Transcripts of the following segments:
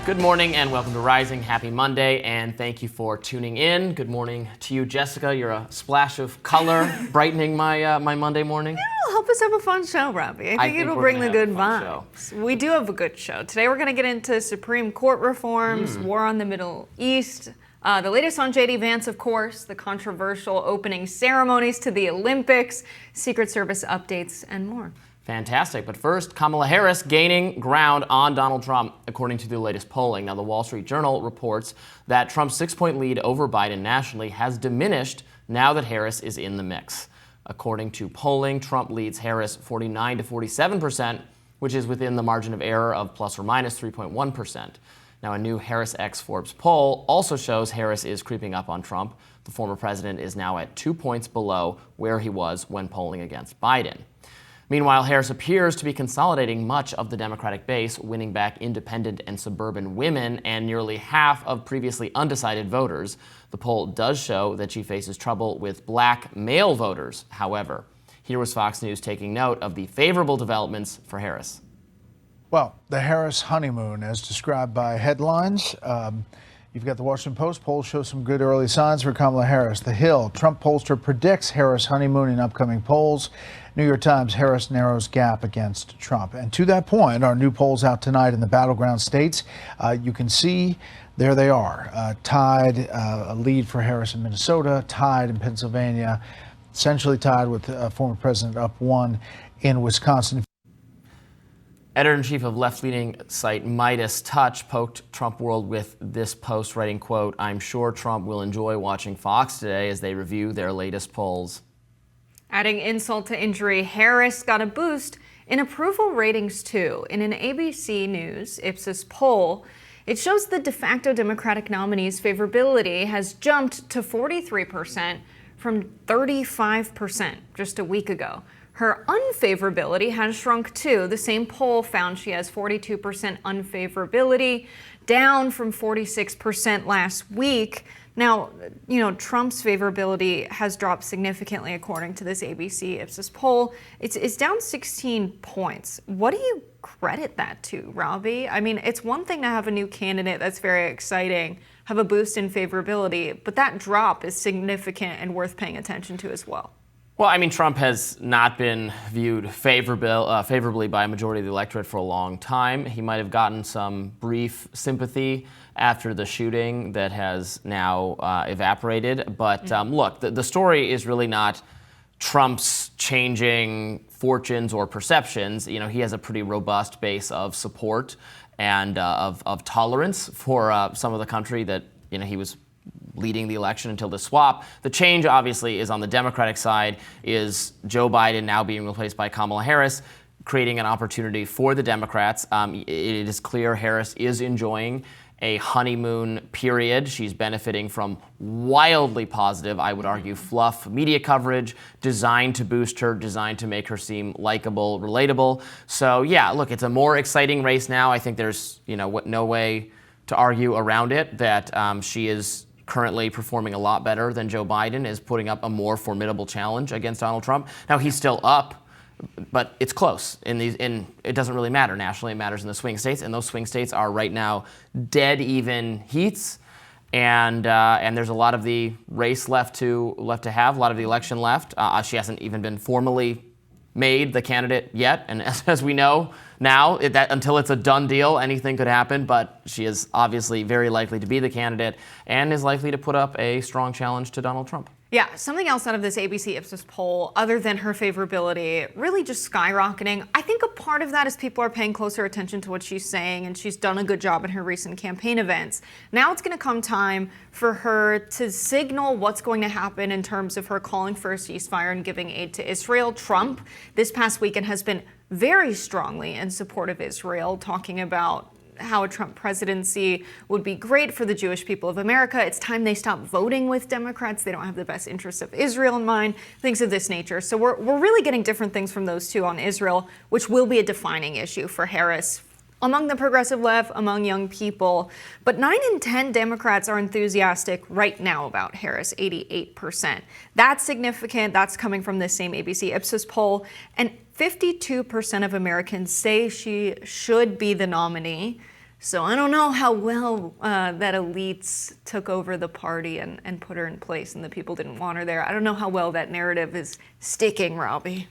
Good morning and welcome to Rising. Happy Monday, and thank you for tuning in. Good morning to you, Jessica. You're a splash of color brightening my Monday morning. It'll help us have a fun show, Robbie. I think it'll bring the good vibes. We do have a good show. Today we're going to get into Supreme Court reforms, war on the Middle East, the latest on J.D. Vance, of course, the controversial opening ceremonies to the Olympics, Secret Service updates, and more. Fantastic. But first, Kamala Harris gaining ground on Donald Trump, according to the latest polling. Now, the Wall Street Journal reports that Trump's 6-point lead over Biden nationally has diminished now that Harris is in the mix. According to polling, Trump leads Harris 49 to 47%, which is within the margin of error of plus or minus 3.1%. Now, a new Harris x Forbes poll also shows Harris is creeping up on Trump. The former president is now at 2 points below where he was when polling against Biden. Meanwhile, Harris appears to be consolidating much of the Democratic base, winning back independent and suburban women and nearly half of previously undecided voters. The poll does show that she faces trouble with black male voters, however. Here was Fox News taking note of the favorable developments for Harris. Well, the Harris honeymoon, as described by headlines. You've got the Washington Post poll shows some good early signs for Kamala Harris. The Hill, Trump pollster predicts Harris honeymoon in upcoming polls. New York Times, Harris narrows gap against Trump. And to that point, our new polls out tonight in the battleground states. You can see there they are, tied, a lead for Harris in Minnesota, tied in Pennsylvania, essentially tied with former president up one in Wisconsin. Editor-in-chief of left-leaning site Midas Touch poked Trump World with this post, writing, quote, "I'm sure Trump will enjoy watching Fox today as they review their latest polls." Adding insult to injury, Harris got a boost in approval ratings, too. In an ABC News Ipsos poll, it shows the de facto Democratic nominee's favorability has jumped to 43% from 35% just a week ago. Her unfavorability has shrunk too. The same poll found she has 42% unfavorability, down from 46% last week. Now, Trump's favorability has dropped significantly according to this ABC Ipsos poll. It's down 16 points. What do you credit that to, Robbie? I mean, it's one thing to have a new candidate that's very exciting, have a boost in favorability, but that drop is significant and worth paying attention to as well. Well, I mean, Trump has not been viewed favorably by a majority of the electorate for a long time. He might have gotten some brief sympathy after the shooting that has now evaporated. But look, the story is really not Trump's changing fortunes or perceptions. He has a pretty robust base of support and of tolerance for some of the country that, he was leading the election until the swap. The change, obviously, is on the Democratic side, is Joe Biden now being replaced by Kamala Harris, creating an opportunity for the Democrats. It is clear Harris is enjoying a honeymoon period. She's benefiting from wildly positive, I would argue, fluff media coverage designed to boost her, designed to make her seem likable, relatable. So, yeah, look, it's a more exciting race now. I think there's, no way to argue around it that she is currently performing a lot better than Joe Biden, is putting up a more formidable challenge against Donald Trump. Now, he's still up, but it's close. It doesn't really matter nationally. It matters in the swing states, and those swing states are right now dead even heats. And there's a lot of the race left to have, a lot of the election left. She hasn't even been formally made the candidate yet, and as we know now, until it's a done deal, anything could happen, but she is obviously very likely to be the candidate and is likely to put up a strong challenge to Donald Trump. Yeah, something else out of this ABC Ipsos poll, other than her favorability, really just skyrocketing. I think a part of that is people are paying closer attention to what she's saying, and she's done a good job in her recent campaign events. Now it's going to come time for her to signal what's going to happen in terms of her calling for a ceasefire and giving aid to Israel. Trump, this past weekend, has been very strongly in support of Israel, talking about how a Trump presidency would be great for the Jewish people of America. It's time they stop voting with Democrats. They don't have the best interests of Israel in mind, things of this nature. So we're really getting different things from those two on Israel, which will be a defining issue for Harris among the progressive left, among young people. But 9 in 10 Democrats are enthusiastic right now about Harris, 88%. That's significant. That's coming from this same ABC Ipsos poll. And 52% of Americans say she should be the nominee. So I don't know how well that elites took over the party and put her in place and the people didn't want her there. I don't know how well that narrative is sticking, Robby.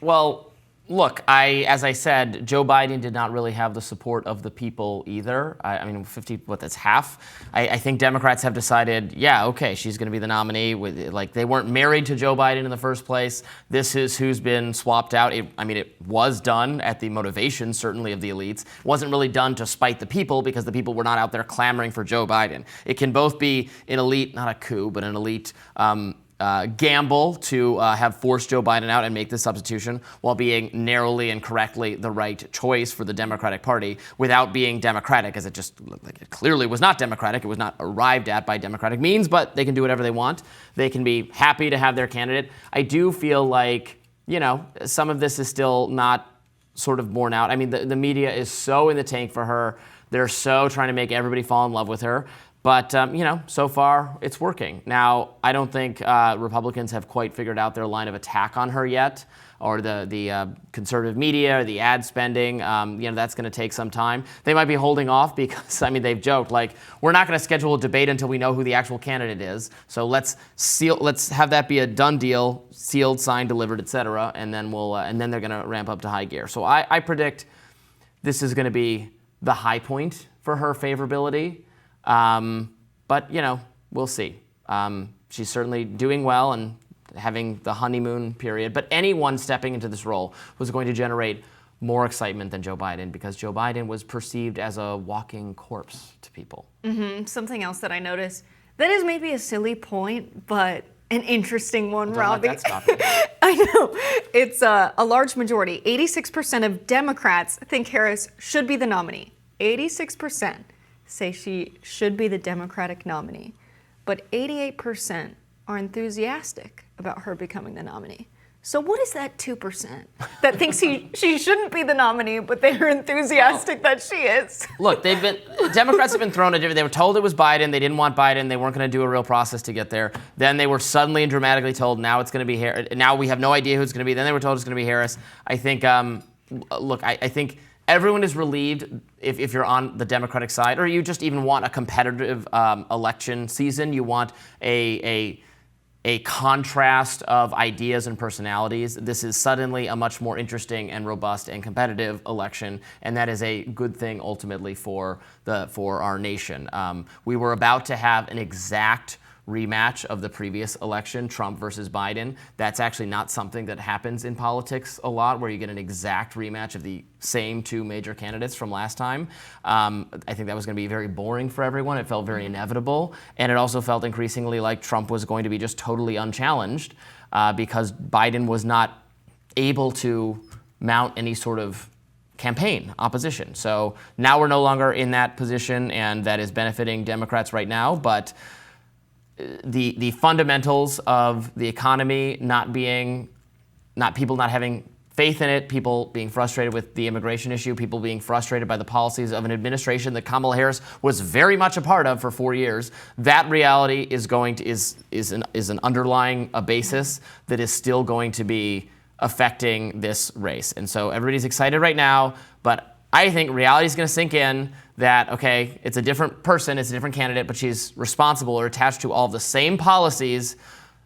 Well, look, as I said, Joe Biden did not really have the support of the people either. I mean, 50, that's half. I think Democrats have decided, yeah, okay, she's going to be the nominee. Like, they weren't married to Joe Biden in the first place. This is who's been swapped out. It was done at the motivation, certainly, of the elites. It wasn't really done to spite the people because the people were not out there clamoring for Joe Biden. It can both be an elite, not a coup, but an elite gamble to have forced Joe Biden out and make the substitution while being narrowly and correctly the right choice for the Democratic Party without being democratic, as it just like it clearly was not democratic. It was not arrived at by democratic means, but they can do whatever they want. They can be happy to have their candidate. I do feel like, some of this is still not sort of borne out. I mean, the media is so in the tank for her. They're so trying to make everybody fall in love with her. But, so far it's working. Now, I don't think Republicans have quite figured out their line of attack on her yet, or the conservative media, or the ad spending. That's going to take some time. They might be holding off because, they've joked, like, we're not going to schedule a debate until we know who the actual candidate is. So let's have that be a done deal, sealed, signed, delivered, et cetera, and then they're going to ramp up to high gear. So I predict this is going to be the high point for her favorability. But, we'll see. She's certainly doing well and having the honeymoon period. But anyone stepping into this role was going to generate more excitement than Joe Biden because Joe Biden was perceived as a walking corpse to people. Mm-hmm. Something else that I noticed, that is maybe a silly point, but an interesting one, Robby. Let that stop you. I know. It's a large majority. 86% of Democrats think Harris should be the nominee. 86% say she should be the Democratic nominee, but 88% are enthusiastic about her becoming the nominee. So what is that 2% that thinks she shouldn't be the nominee, but they're enthusiastic that she is? Look, Democrats have been thrown a different. They were told it was Biden. They didn't want Biden. They weren't going to do a real process to get there. Then they were suddenly and dramatically told now it's going to be Harris. Now we have no idea who it's going to be. Then they were told it's going to be Harris. I think. I think everyone is relieved if you're on the Democratic side, or you just even want a competitive election season. You want a contrast of ideas and personalities. This is suddenly a much more interesting and robust and competitive election, and that is a good thing ultimately for our nation. We were about to have an exact rematch of the previous election, Trump versus Biden. That's actually not something that happens in politics a lot, where you get an exact rematch of the same two major candidates from last time. I think that was going to be very boring for everyone. It felt very inevitable, and it also felt increasingly like Trump was going to be just totally unchallenged because Biden was not able to mount any sort of campaign opposition. So now we're no longer in that position, and that is benefiting Democrats right now, but the fundamentals of the economy people not having faith in it, people being frustrated with the immigration issue, people being frustrated by the policies of an administration that Kamala Harris was very much a part of for 4 years. That reality is an underlying basis that is still going to be affecting this race. And so everybody's excited right now, but I think reality is going to sink in that, okay, it's a different person, it's a different candidate, but she's responsible or attached to all the same policies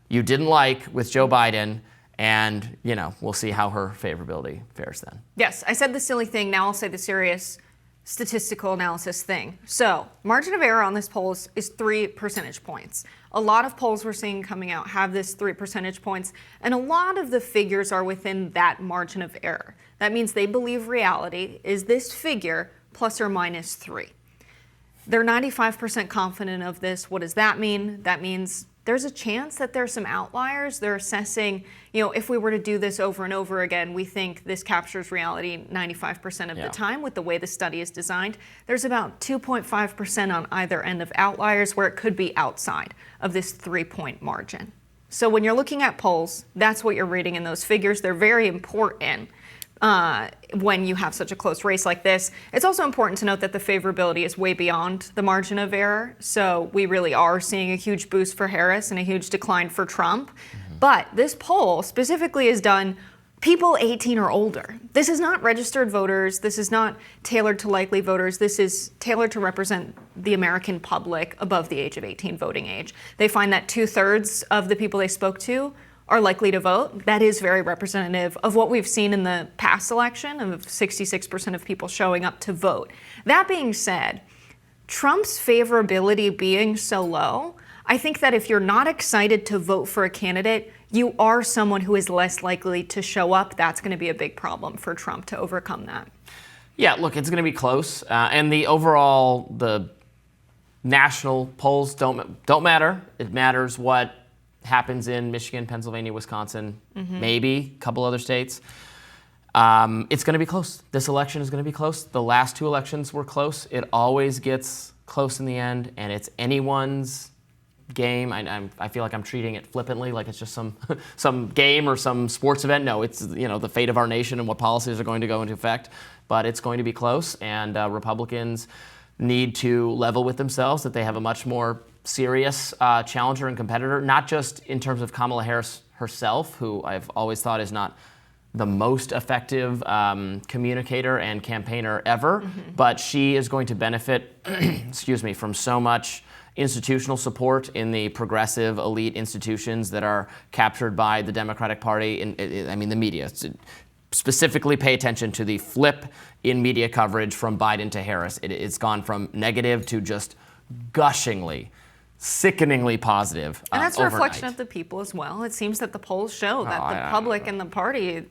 you didn't like with Joe Biden, and, we'll see how her favorability fares then. Yes, I said the silly thing, now I'll say the serious statistical analysis thing. So, margin of error on this poll is 3 percentage points. A lot of polls we're seeing coming out have this 3 percentage points, and a lot of the figures are within that margin of error. That means they believe reality is this figure plus or minus 3. They're 95% confident of this. What does that mean? That means there's a chance that there's some outliers. They're assessing, if we were to do this over and over again, we think this captures reality 95% of the time with the way the study is designed. There's about 2.5% on either end of outliers where it could be outside of this 3-point margin. So when you're looking at polls, that's what you're reading in those figures. They're very important when you have such a close race like this. It's also important to note that the favorability is way beyond the margin of error. So we really are seeing a huge boost for Harris and a huge decline for Trump. Mm-hmm. But this poll specifically is done people 18 or older. This is not registered voters. This is not tailored to likely voters. This is tailored to represent the American public above the age of 18 voting age. They find that 2/3 of the people they spoke to are likely to vote. That is very representative of what we've seen in the past election of 66% of people showing up to vote. That being said, Trump's favorability being so low, I think that if you're not excited to vote for a candidate, you are someone who is less likely to show up. That's going to be a big problem for Trump to overcome that. Yeah, look, it's going to be close. And the national polls don't matter. It matters what happens in Michigan, Pennsylvania, Wisconsin, maybe a couple other states. It's going to be close. This election is going to be close. The last two elections were close. It always gets close in the end, and it's anyone's game. I feel like I'm treating it flippantly, like it's just some game or some sports event. No, it's the fate of our nation and what policies are going to go into effect. But it's going to be close, and Republicans need to level with themselves that they have a much more serious challenger and competitor, not just in terms of Kamala Harris herself, who I've always thought is not the most effective communicator and campaigner ever, but she is going to benefit, from so much institutional support in the progressive elite institutions that are captured by the Democratic Party. The media. Specifically pay attention to the flip in media coverage from Biden to Harris. It's gone from negative to just gushingly, sickeningly positive. And that's a overnight. reflection of the people as well. It seems that the polls show that the public and the party,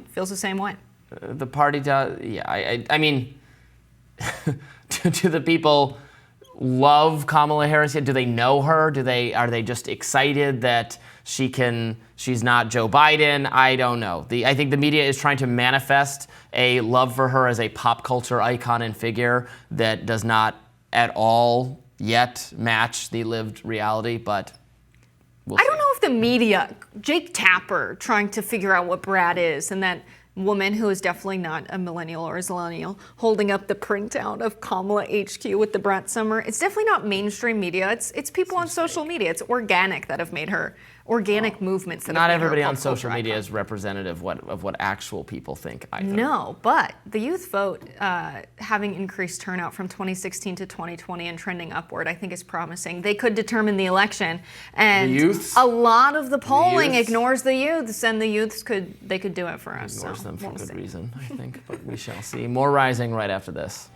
feels the same way. The party does, yeah. I mean, do the people love Kamala Harris yet? Do they know her? Are they just excited that she's not Joe Biden? I don't know. I think the media is trying to manifest a love for her as a pop culture icon and figure that does not at all yet match the lived reality, but we'll see. I don't know if the media, Jake Tapper trying to figure out what Brad is, and that woman who is definitely not a millennial or a zillennial holding up the printout of Kamala HQ with the Brett Summer. It's definitely not mainstream media. It's people on social media. It's organic that have made her organic movements. That Not have made everybody her a on pop social culture media icon. is representative of what actual people think either. No, but the youth vote having increased turnout from 2016 to 2020 and trending upward, I think is promising. They could determine the election, and The youths? a lot of the polling youths? ignores the youths, and the youths could do it for us. Ignores so them for we'll good see. reason, I think, but we shall see. More rising right after this.